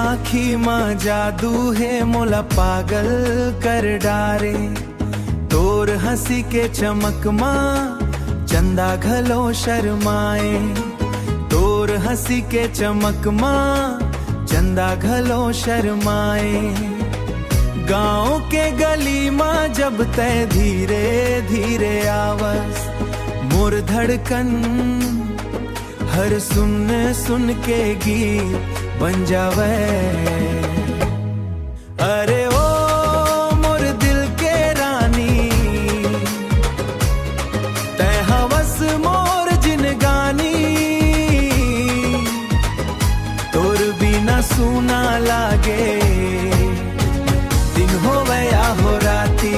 आखी मां जादू है मोला पागल कर डारे। तोर हंसी के चमक मां चंदा घलो शर्माए। तोर हंसी के चमक मां चंदा घलो शर्माए। गाँव के गली मां जब तय धीरे धीरे आवस, मोर धड़कन हर सुन सुन के गीत बन जावे। अरे ओ मोर दिल के रानी, तै हवस मोर जिनगानी। तोर बिना सुना लागे, दिन होवे या हो राती,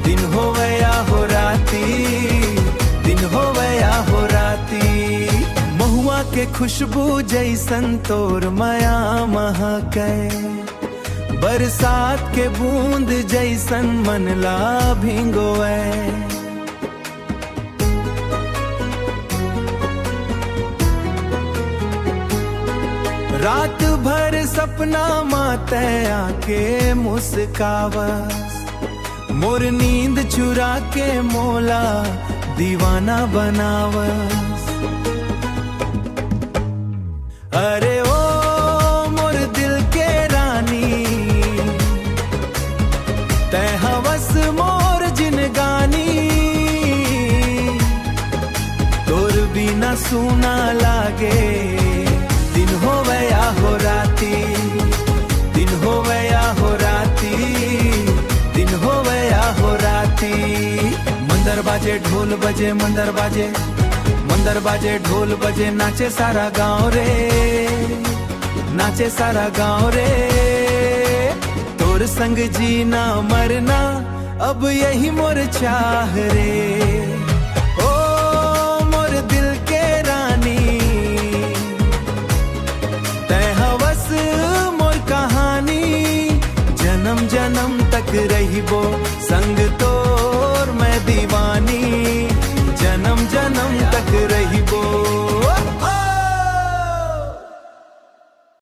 दिन होवे या हो राती, दिन होवे या हो राती। महुआ के खुशबू जैसन तोर माया महके, बरसात के बूंद जैसन मन ला भिंगोए। रात भर सपना माते आके मुस्कावस, मोर नींद चुरा के मोला दीवाना बनावस। अरे ओ मोर दिल के रानी, तै हवस मोर जिनगानी। तोर बिना सुना लागे, दिन होवे या हो राती, दिन होवे या हो राती, दिन होवे या हो राती। मंदर बाजे ढोल बजे, मंदर बाजे, मंदर बाजे ढोल बजे, नाचे सारा गांव रे, नाचे सारा गांव रे। तोर संग जीना मरना अब यही मोर चाह रे। ओ मोर दिल के रानी, तै हवस मोर कहानी। जन्म जन्म तक रहिबो संग तोर मैं दीवानी, जन्म जन्म तक रहिबो।